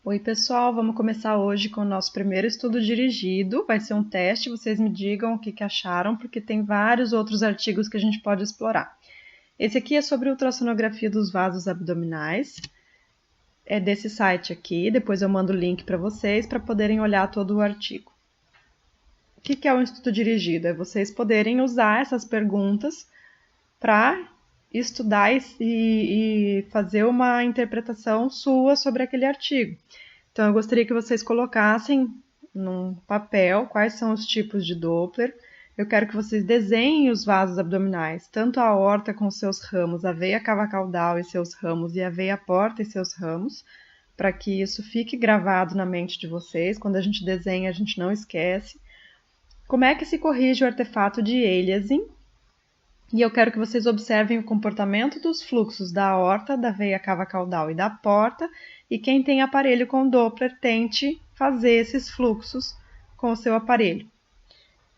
Oi, pessoal, vamos começar hoje com o nosso primeiro estudo dirigido. Vai ser um teste, vocês me digam o que acharam, porque tem vários outros artigos que a gente pode explorar. Esse aqui é sobre ultrassonografia dos vasos abdominais. É desse site aqui, depois eu mando o link para vocês para poderem olhar todo o artigo. O que é um estudo dirigido? É vocês poderem usar essas perguntas para estudar e fazer uma interpretação sua sobre aquele artigo. Então, eu gostaria que vocês colocassem num papel quais são os tipos de Doppler. Eu quero que vocês desenhem os vasos abdominais, tanto a aorta com seus ramos, a veia cava caudal e seus ramos, e a veia porta e seus ramos, para que isso fique gravado na mente de vocês. Quando a gente desenha, a gente não esquece. Como é que se corrige o artefato de Eliason? E eu quero que vocês observem o comportamento dos fluxos da aorta, da veia cava caudal e da porta, e quem tem aparelho com Doppler tente fazer esses fluxos com o seu aparelho.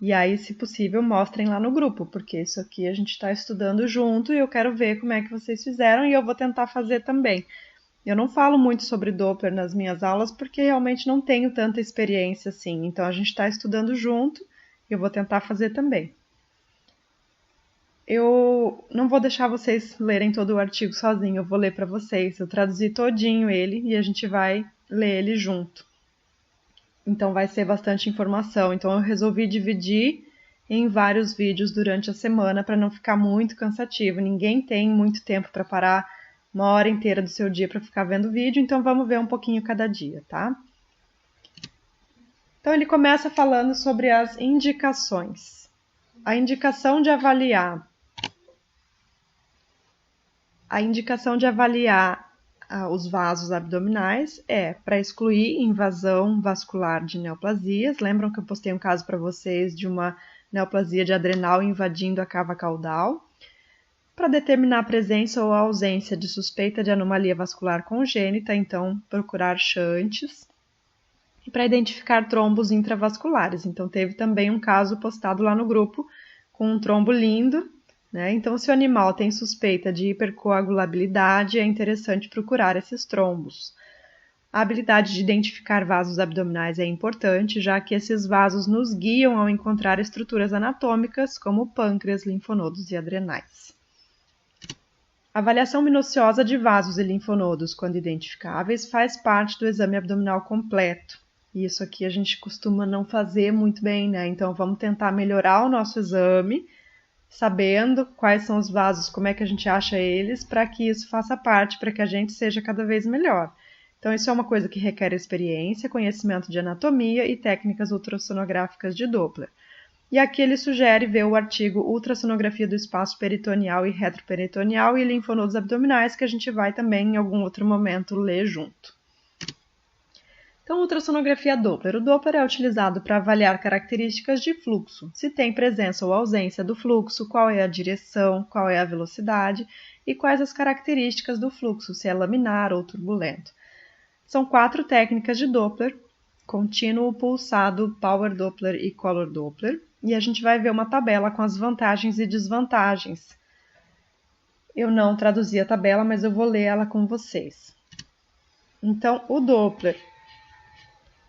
E aí, se possível, mostrem lá no grupo, porque isso aqui a gente está estudando junto e eu quero ver como é que vocês fizeram e eu vou tentar fazer também. Eu não falo muito sobre Doppler nas minhas aulas porque realmente não tenho tanta experiência assim, então a gente está estudando junto e eu vou tentar fazer também. Eu não vou deixar vocês lerem todo o artigo sozinho, eu vou ler para vocês. Eu traduzi todinho ele e a gente vai ler ele junto. Então vai ser bastante informação. Então eu resolvi dividir em vários vídeos durante a semana para não ficar muito cansativo. Ninguém tem muito tempo para parar uma hora inteira do seu dia para ficar vendo vídeo, então vamos ver um pouquinho cada dia, tá? Então ele começa falando sobre as indicações. A indicação de avaliar os vasos abdominais é para excluir invasão vascular de neoplasias. Lembram que eu postei um caso para vocês de uma neoplasia de adrenal invadindo a cava caudal? Para determinar a presença ou a ausência de suspeita de anomalia vascular congênita, então procurar shunts. E para identificar trombos intravasculares. Então teve também um caso postado lá no grupo com um trombo lindo. Então, se o animal tem suspeita de hipercoagulabilidade, é interessante procurar esses trombos. A habilidade de identificar vasos abdominais é importante, já que esses vasos nos guiam ao encontrar estruturas anatômicas, como pâncreas, linfonodos e adrenais. Avaliação minuciosa de vasos e linfonodos, quando identificáveis, faz parte do exame abdominal completo. E isso aqui a gente costuma não fazer muito bem, Então, vamos tentar melhorar o nosso exame, sabendo quais são os vasos, como é que a gente acha eles, para que isso faça parte, para que a gente seja cada vez melhor. Então, isso é uma coisa que requer experiência, conhecimento de anatomia e técnicas ultrassonográficas de Doppler. E aqui ele sugere ver o artigo Ultrassonografia do espaço peritoneal e retroperitoneal e linfonodos abdominais, que a gente vai também em algum outro momento ler junto. Então, ultrassonografia Doppler. O Doppler é utilizado para avaliar características de fluxo, se tem presença ou ausência do fluxo, qual é a direção, qual é a velocidade e quais as características do fluxo, se é laminar ou turbulento. São 4 técnicas de Doppler: contínuo, pulsado, Power Doppler e Color Doppler. E a gente vai ver uma tabela com as vantagens e desvantagens. Eu não traduzi a tabela, mas eu vou ler ela com vocês. Então, o Doppler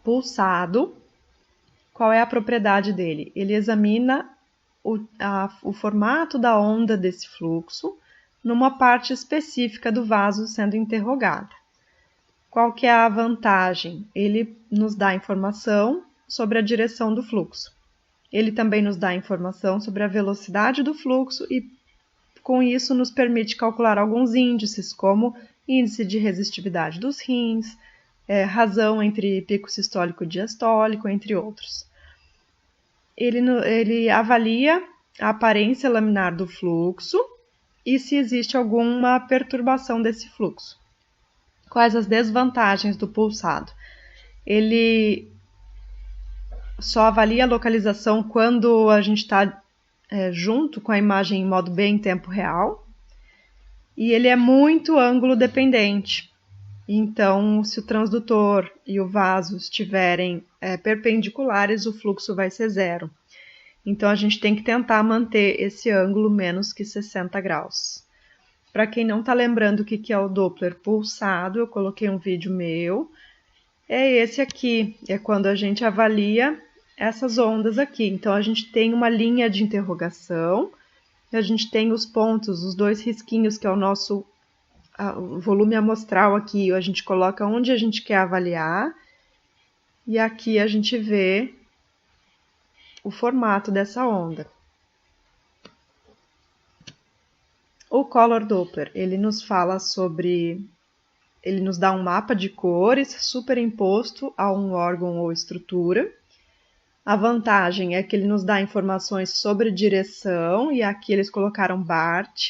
pulsado, qual é a propriedade dele? Ele examina o formato da onda desse fluxo numa parte específica do vaso sendo interrogada. Qual que é a vantagem? Ele nos dá informação sobre a direção do fluxo. Ele também nos dá informação sobre a velocidade do fluxo e, com isso, nos permite calcular alguns índices, como índice de resistividade dos rins, razão entre pico sistólico e diastólico, entre outros. Ele avalia a aparência laminar do fluxo e se existe alguma perturbação desse fluxo. Quais as desvantagens do pulsado? Ele só avalia a localização quando a gente está junto com a imagem em modo B em tempo real. E ele é muito ângulo dependente. Então, se o transdutor e o vaso estiverem perpendiculares, o fluxo vai ser 0. Então, a gente tem que tentar manter esse ângulo menos que 60 graus. Para quem não está lembrando o que é o Doppler pulsado, eu coloquei um vídeo meu é esse aqui, é quando a gente avalia essas ondas aqui. Então, a gente tem uma linha de interrogação, a gente tem os pontos, os dois risquinhos, que é o nosso volume amostral aqui, a gente coloca onde a gente quer avaliar, e aqui a gente vê o formato dessa onda. O Color Doppler, ele nos fala sobre... Ele nos dá um mapa de cores superimposto a um órgão ou estrutura. A vantagem é que ele nos dá informações sobre direção, e aqui eles colocaram BART,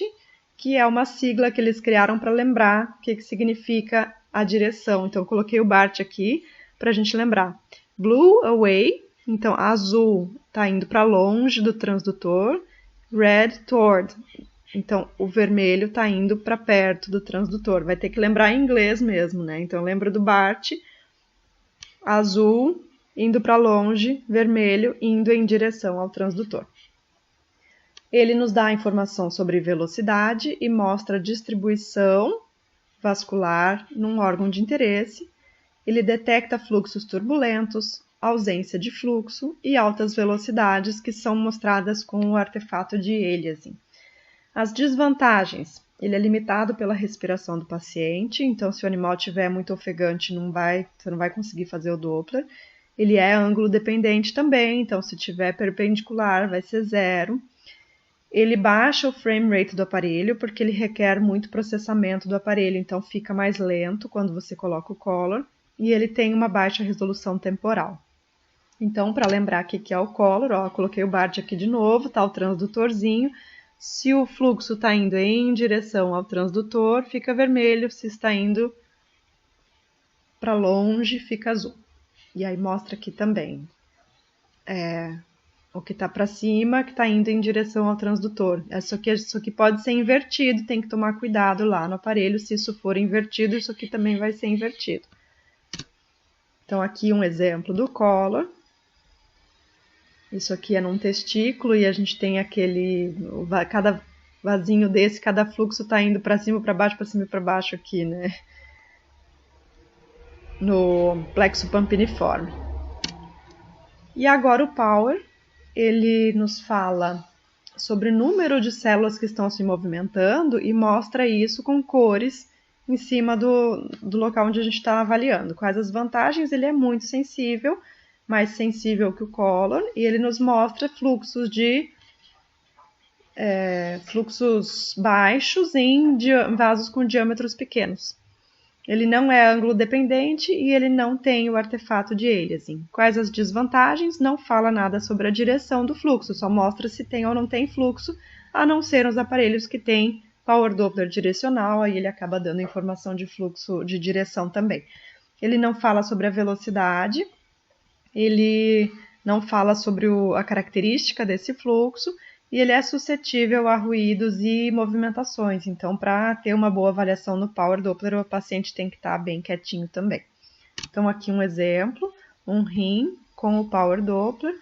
que é uma sigla que eles criaram para lembrar o que significa a direção. Então, eu coloquei o BART aqui para a gente lembrar. Blue away, então azul está indo para longe do transdutor. Red toward, então o vermelho está indo para perto do transdutor. Vai ter que lembrar em inglês mesmo, né? Então, lembra do BART, azul indo para longe, vermelho indo em direção ao transdutor. Ele nos dá informação sobre velocidade e mostra a distribuição vascular num órgão de interesse. Ele detecta fluxos turbulentos, ausência de fluxo e altas velocidades que são mostradas com o artefato de aliasing. As desvantagens: ele é limitado pela respiração do paciente, então se o animal estiver muito ofegante, você não vai conseguir fazer o Doppler. Ele é ângulo dependente também, então se estiver perpendicular vai ser 0. Ele baixa o frame rate do aparelho, porque ele requer muito processamento do aparelho, então fica mais lento quando você coloca o Color, e ele tem uma baixa resolução temporal. Então, para lembrar o que é o Color, eu coloquei o BART aqui de novo, tá o transdutorzinho. Se o fluxo está indo em direção ao transdutor, fica vermelho, se está indo para longe, fica azul. E aí mostra aqui também o que está para cima, que está indo em direção ao transdutor. Isso aqui pode ser invertido, tem que tomar cuidado lá no aparelho. Se isso for invertido, isso aqui também vai ser invertido. Então, aqui um exemplo do Color. Isso aqui é num testículo e a gente tem cada vasinho desse, cada fluxo está indo para cima, para baixo, para cima e para baixo aqui, né? No plexo pampiniforme. E agora o Power, ele nos fala sobre o número de células que estão se movimentando e mostra isso com cores em cima do local onde a gente está avaliando. Quais as vantagens? Ele é muito sensível, mais sensível que o Color, e ele nos mostra fluxos baixos em vasos com diâmetros pequenos. Ele não é ângulo dependente e ele não tem o artefato de aliasing. Quais as desvantagens? Não fala nada sobre a direção do fluxo, só mostra se tem ou não tem fluxo, a não ser os aparelhos que têm Power Doppler direcional, aí ele acaba dando informação de fluxo de direção também. Ele não fala sobre a velocidade, ele não fala sobre a característica desse fluxo, e ele é suscetível a ruídos e movimentações. Então, para ter uma boa avaliação no Power Doppler, o paciente tem que estar bem quietinho também. Então, aqui um exemplo, um rim com o Power Doppler.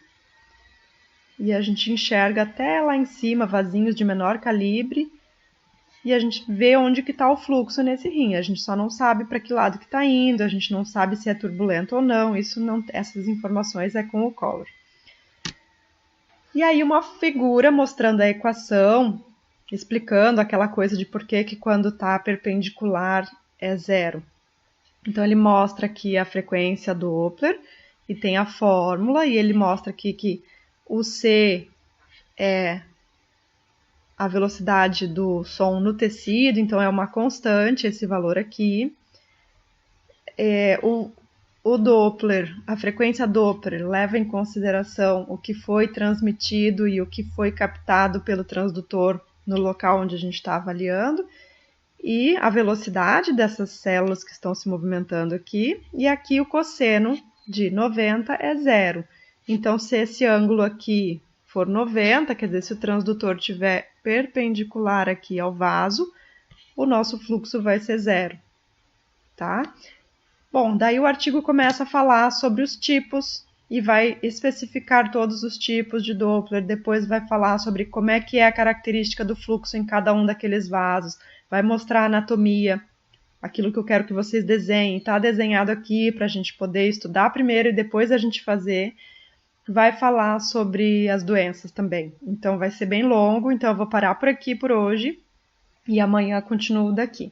E a gente enxerga até lá em cima vasinhos de menor calibre. E a gente vê onde que está o fluxo nesse rim. A gente só não sabe para que lado que está indo, a gente não sabe se é turbulento ou não. Essas informações é com o Color. E aí uma figura mostrando a equação, explicando aquela coisa de por que quando está perpendicular é 0. Então ele mostra aqui a frequência Doppler e tem a fórmula, e ele mostra aqui que o C é a velocidade do som no tecido, então é uma constante esse valor aqui. O Doppler, a frequência Doppler leva em consideração o que foi transmitido e o que foi captado pelo transdutor no local onde a gente está avaliando, e a velocidade dessas células que estão se movimentando aqui, e aqui o cosseno de 90 é 0. Então, se esse ângulo aqui for 90, quer dizer, se o transdutor estiver perpendicular aqui ao vaso, o nosso fluxo vai ser 0, tá? Bom, daí o artigo começa a falar sobre os tipos e vai especificar todos os tipos de Doppler, depois vai falar sobre como é que é a característica do fluxo em cada um daqueles vasos, vai mostrar a anatomia aquilo que eu quero que vocês desenhem, está desenhado aqui para a gente poder estudar primeiro e depois a gente fazer. Vai falar sobre as doenças também. Então vai ser bem longo, então eu vou parar por aqui por hoje e amanhã continuo daqui.